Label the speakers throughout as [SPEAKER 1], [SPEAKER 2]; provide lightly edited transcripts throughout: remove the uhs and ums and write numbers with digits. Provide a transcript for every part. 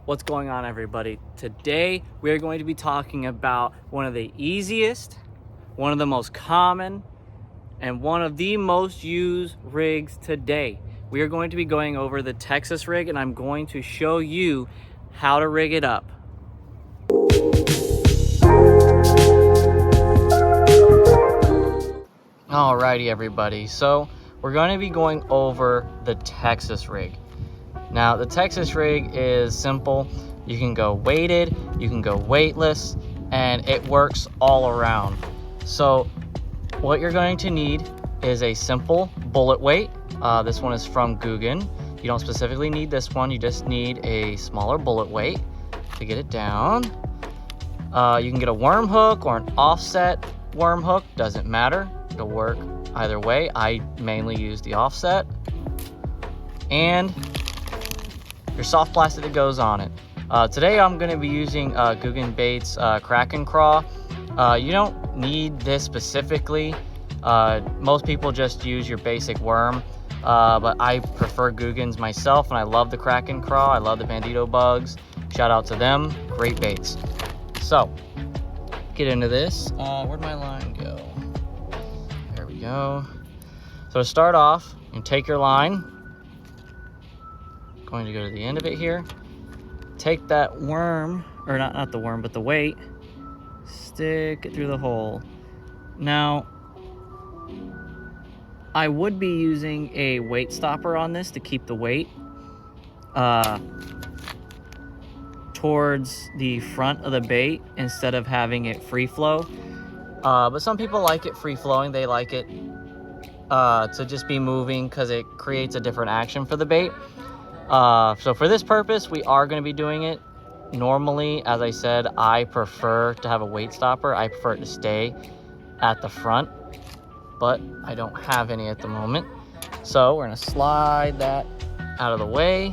[SPEAKER 1] What's going on, everybody? Today we are going to be talking about one of the easiest, one of the most common, and one of the most used rigs today. We are going to be going over the Texas rig, and I'm going to show you how to rig it up. Alrighty, everybody, so we're going to be going over the Texas rig. Now, the Texas rig is simple. You can go weighted, you can go weightless, and it works all around. So what you're going to need is a simple bullet weight. This one is from Googan. You don't specifically need this one, you just need a smaller bullet weight to get it down. You can get a worm hook or an offset worm hook, doesn't matter. It'll work either way. I mainly use the offset. And your soft plastic that goes on it. Today I'm going to be using Googan Baits Kraken Craw. You don't need this specifically. Most people just use your basic worm, but I prefer Googan's myself, and I love the Kraken Craw. I love the Bandito bugs. Shout out to them, great baits. So get into this. Where'd my line go? There we go. So to start off, you take your line. Going to go to the end of it here, take that worm, or not the worm, but the weight, stick it through the hole. Now, I would be using a weight stopper on this to keep the weight towards the front of the bait instead of having it free flow. But some people like it free flowing. They like it to just be moving because it creates a different action for the bait. So for this purpose, we are going to be doing it. Normally, as I said, I prefer to have a weight stopper. I prefer it to stay at the front, but I don't have any at the moment. So we're going to slide that out of the way.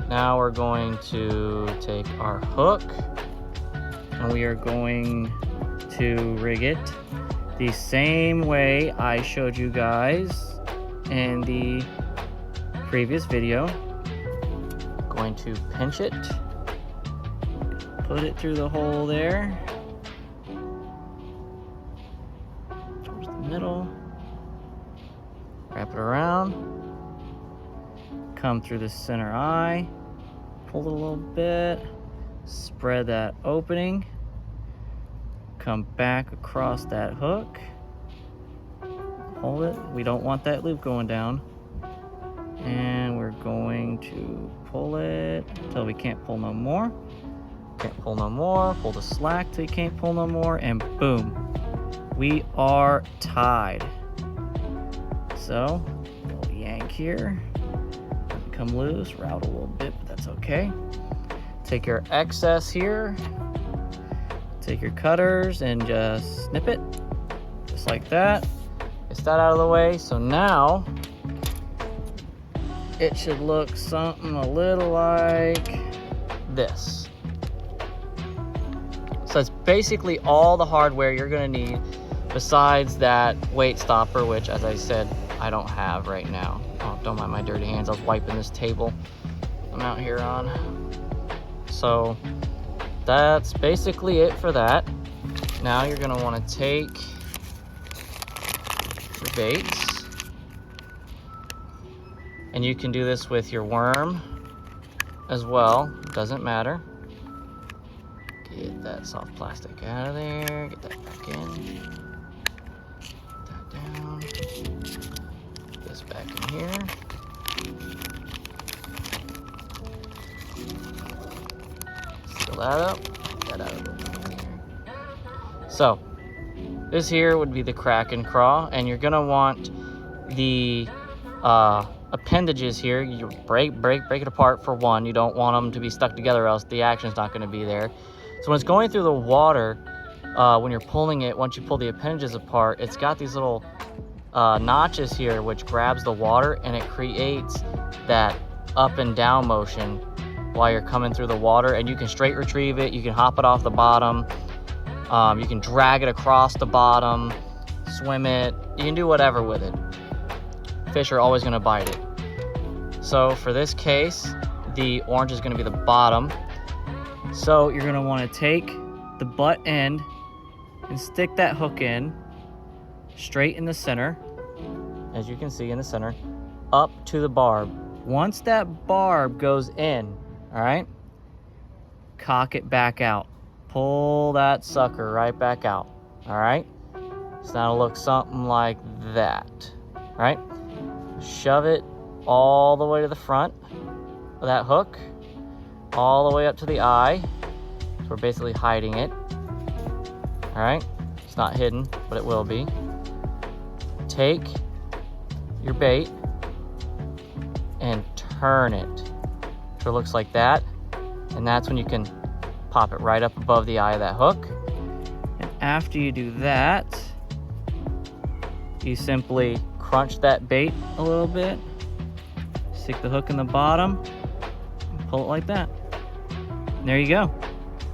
[SPEAKER 1] Now we're going to take our hook and we are going to rig it the same way I showed you guys in the previous video. Going to pinch it, put it through the hole there, towards the middle, wrap it around, come through the center eye, pull it a little bit, spread that opening, come back across that hook, hold it. We don't want that loop going down. And we're going to pull it until we can't pull no more. Can't pull no more. Pull the slack till you can't pull no more. And boom, we are tied. So, a little yank here. Come loose, route a little bit, but that's okay. Take your excess here. Take your cutters and just snip it. Just like that. Get that out of the way. So now, it should look something a little like this. So it's basically all the hardware you're going to need besides that weight stopper, which, as I said, I don't have right now. Oh, don't mind my dirty hands. I was wiping this table I'm out here on. So that's basically it for that. Now you're going to want to take your baits. And you can do this with your worm as well, doesn't matter. Get that soft plastic out of there, get that back in. Put that down. Put this back in here. Seal that up, get that out of the way here. So, this here would be the Kraken Craw, and you're gonna want the appendages here. You break it apart for one. You don't want them to be stuck together, or else the action's not going to be there. So when it's going through the water, when you're pulling it, once you pull the appendages apart, it's got these little notches here which grabs the water, and it creates that up and down motion while you're coming through the water. And you can straight retrieve it, you can hop it off the bottom, you can drag it across the bottom, swim it, you can do whatever with it. Fish are always going to bite it. So for this case, the orange is going to be the bottom. So you're going to want to take the butt end and stick that hook in straight in the center, as you can see in the center, up to the barb. Once that barb goes in, all right, cock it back out. Pull that sucker right back out, all right? So that'll look something like that, all right? Shove it all the way to the front of that hook, all the way up to the eye. So we're basically hiding it, all right? It's not hidden, but it will be. Take your bait and turn it so it looks like that, and that's when you can pop it right up above the eye of that hook. And after you do that, you simply crunch that bait a little bit, stick the hook in the bottom, and pull it like that. And there you go.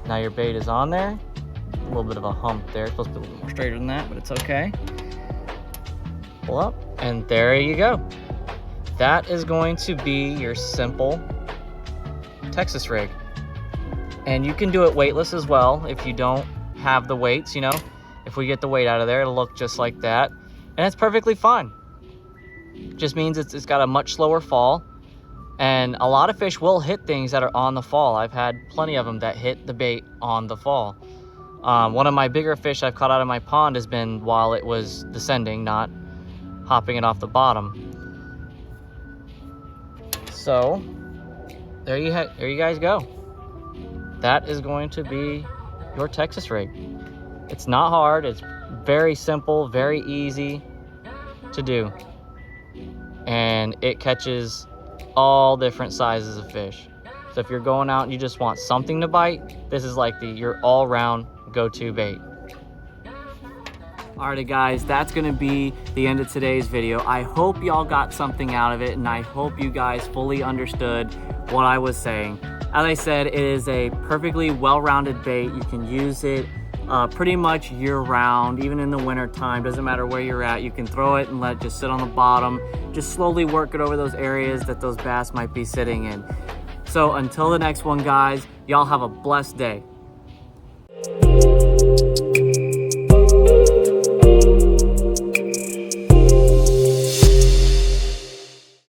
[SPEAKER 1] Now your bait is on there. A little bit of a hump there. It's supposed to be a little more straighter than that, but it's okay. Pull up, and there you go. That is going to be your simple Texas rig. And you can do it weightless as well if you don't have the weights, you know. If we get the weight out of there, it'll look just like that. And it's perfectly fine. Just means it's got a much slower fall. And a lot of fish will hit things that are on the fall. I've had plenty of them that hit the bait on the fall. One of my bigger fish I've caught out of my pond has been while it was descending, not hopping it off the bottom. So there you guys go. That is going to be your Texas rig. It's not hard. It's very simple, very easy to do. And it catches all different sizes of fish. So if you're going out and you just want something to bite, this is like your all-round go-to bait. Alrighty guys, that's gonna be the end of today's video. I hope y'all got something out of it, and I hope you guys fully understood what I was saying. As I said, it is a perfectly well-rounded bait. You can use it pretty much year-round, even in the winter time. Doesn't matter where you're at. You can throw it and let it just sit on the bottom. Just slowly work it over those areas that those bass might be sitting in. So until the next one, guys, y'all have a blessed day.